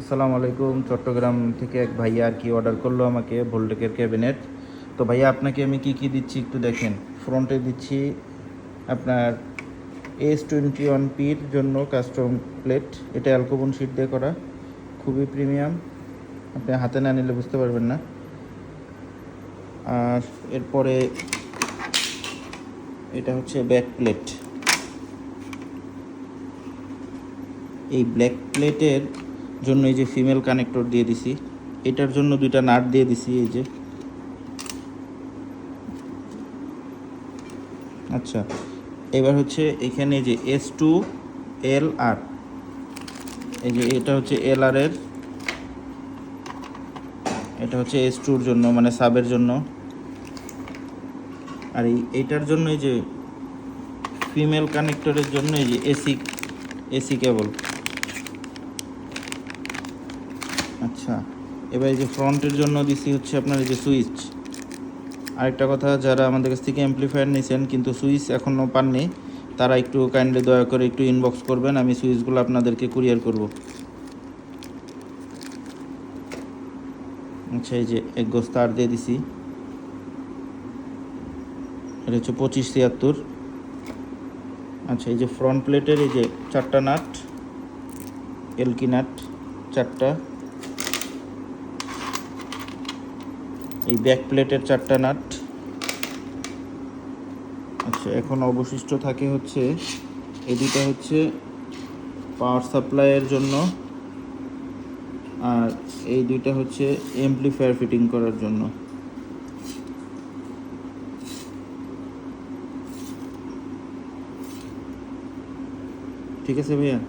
আসসালামু আলাইকুম। চট্টগ্রাম থেকে এক ভাইয়া আর কি অর্ডার করলো আমাকে ভোল্টেকের ক্যাবিনেট। তো ভাইয়া আপনাকে আমি কি দিচ্ছি একটু দেখেন। ফ্রন্টে দিচ্ছি আপনার S21Pর জন্য কাস্টম প্লেট। এটা অ্যালকোবন শিট দিয়ে করা, খুবই প্রিমিয়াম, আপনি হাতে না নিলে বুঝতে পারবেন না। আর এরপরে এটা হচ্ছে ব্যাক প্লেট। এই ব্ল্যাক প্লেটের জন্য এই যে ফিমেল কানেক্টর দিয়ে দিছি, এটার জন্য দুইটা নাট দিয়ে দিছি এই যে। আচ্ছা, এবার হচ্ছে এখানে যে S2LR, এই যে এটা হচ্ছে LR এর, এটা হচ্ছে S2-র জন্য মানে সাবের জন্য। আর এইটার জন্য এই যে ফিমেল কানেক্টরের জন্য এই যে এসি কেবল। আচ্ছা, এবার এই যে ফ্রন্টের জন্য দিছি হচ্ছে আপনার এই যে সুইচ। আরেকটা কথা, যারা আমাদের কাছ থেকে অ্যাম্পলিফায়ার নিয়েছেন কিন্তু সুইচ এখনও পাননি, তারা একটু কাইন্ডলি দয়া করে একটু ইনবক্স করবেন, আমি সুইচগুলো আপনাদেরকে কুরিয়ার করব। আচ্ছা, এই যে এক গোছ তার দিয়ে দিছি, এটা হচ্ছে 2573। আচ্ছা, এই যে ফ্রন্ট প্লেটের এই যে 4টা নাট, এলকি নাট 4টা, এই ব্যাক প্লেটের 4টা নাট। আচ্ছা, এখন অবশিষ্ট থাকে হচ্ছে এই দুটো হচ্ছে পাওয়ার সাপ্লাইয়ের জন্য, আর এই দুইটা হচ্ছে অ্যাম্পলিফায়ার ফিটিং করার জন্য। ঠিক আছে ভাইয়া।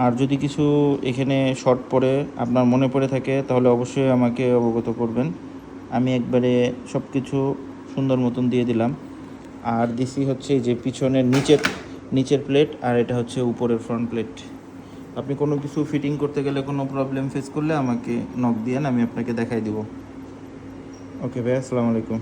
আর যদি কিছু এখানে শর্ট পড়ে আপনার মনে পড়ে থাকে তাহলে অবশ্যই আমাকে অবগত করবেন, আমি একবারে সব কিছু সুন্দর মতন দিয়ে দিলাম। আর দিছি হচ্ছে যে পিছনের নিচের প্লেট, আর এটা হচ্ছে উপরের ফ্রন্ট প্লেট। আপনি কোনো কিছু ফিটিং করতে গেলে কোনো প্রবলেম ফেস করলে আমাকে নক দিয়েন, আমি আপনাকে দেখাই দিব। ওকে ভাই, আসসালামু আলাইকুম।